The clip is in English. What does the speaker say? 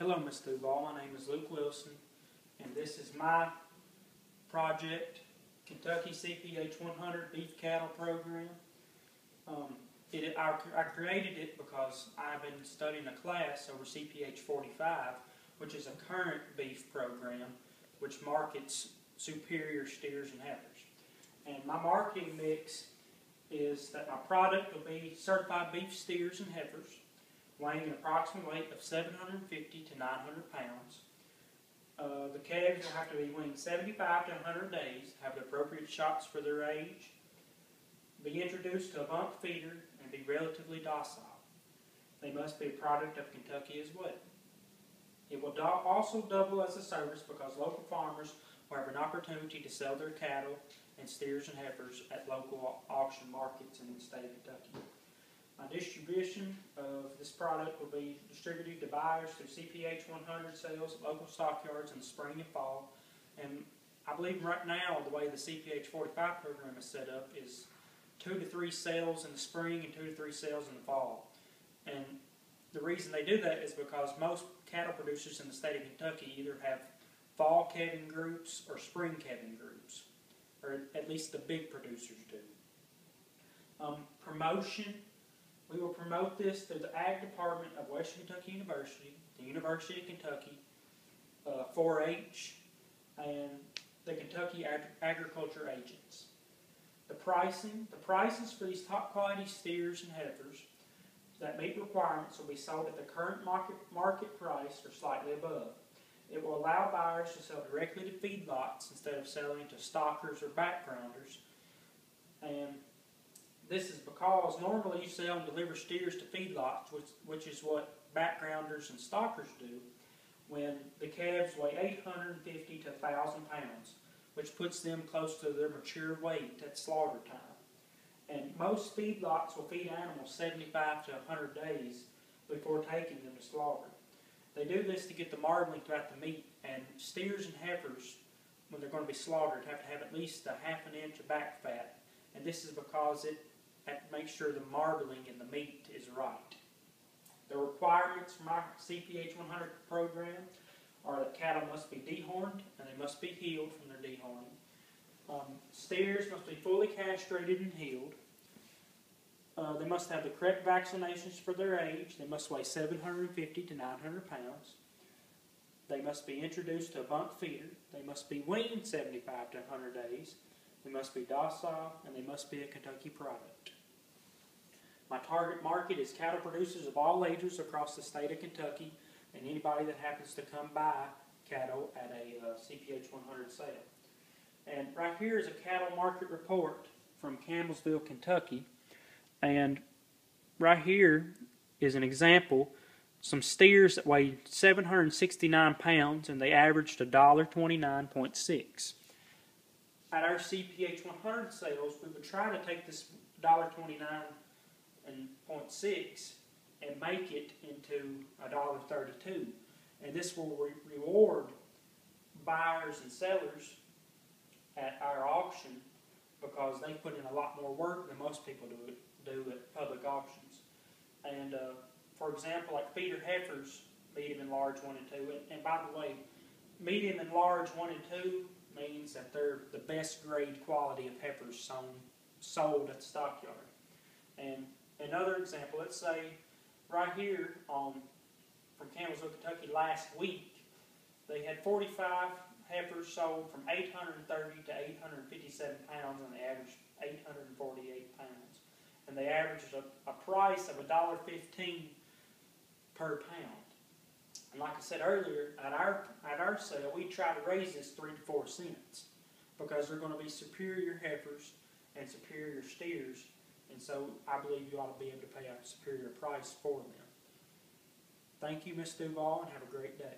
Hello, Ms. Duval. My name is Luke Wilson, and this is my project, Kentucky CPH-100 Beef Cattle Program. I created it because I've been studying a class over CPH-45, which is a current beef program which markets superior steers and heifers. And my marketing mix is that my product will be certified beef steers and heifers, weighing an approximate weight of 750 to 900 pounds. The calves will have to be weaned 75 to 100 days, have the appropriate shots for their age, be introduced to a bump feeder, and be relatively docile. They must be a product of Kentucky as well. It will also double as a service because local farmers will have an opportunity to sell their cattle and steers and heifers at local auction markets in the state of Kentucky. My distribution of this product will be distributed to buyers through CPH-100 sales at local stockyards in the spring and fall. And I believe right now the way the CPH-45 program is set up is 2 to 3 sales in the spring and 2 to 3 sales in the fall. And the reason they do that is because most cattle producers in the state of Kentucky either have fall calving groups or spring calving groups, or at least the big producers do. Promotion. We will promote this through the Ag Department of Western Kentucky University, the University of Kentucky, 4-H, and the Kentucky Agriculture Agents. The prices for these top quality steers and heifers that meet requirements will be sold at the current market price or slightly above. It will allow buyers to sell directly to feedlots instead of selling to stockers or backgrounders. And this is because normally you sell and deliver steers to feedlots, which is what backgrounders and stockers do, when the calves weigh 850 to 1,000 pounds, which puts them close to their mature weight at slaughter time. And most feedlots will feed animals 75 to 100 days before taking them to slaughter. They do this to get the marbling throughout the meat, and steers and heifers, when they're going to be slaughtered, have to have at least a ½ inch of back fat, and this is because it makes sure the marbling in the meat is right. The requirements for my CPH-100 program are that cattle must be dehorned and they must be healed from their dehorning. Steers must be fully castrated and healed. They must have the correct vaccinations for their age. They must weigh 750 to 900 pounds. They must be introduced to a bump feeder. They must be weaned 75 to 100 days. They must be docile, and they must be a Kentucky product. My target market is cattle producers of all ages across the state of Kentucky, and anybody that happens to come buy cattle at a CPH-100 sale. And right here is a cattle market report from Campbellsville, Kentucky. And right here is an example, some steers that weighed 769 pounds and they averaged $1.29.6. At our CPH-100 sales, we would try to take this $1.29.6 and make it into $1.32. And this will reward buyers and sellers at our auction because they put in a lot more work than most people do at public auctions. And for example, like feeder heifers, medium and large 1 and 2. And by the way, medium and large 1 and 2 means that they're the best grade quality of heifers sold at the stockyard. And another example, let's say right here from Campbellsville, Kentucky last week, they had 45 heifers sold from 830 to 857 pounds, and they averaged 848 pounds. And they averaged a price of $1.15 per pound. And like I said earlier, at our sale, we try to raise this 3 to 4 cents because they're going to be superior heifers and superior steers, and so I believe you ought to be able to pay a superior price for them. Thank you, Ms. Duval, and have a great day.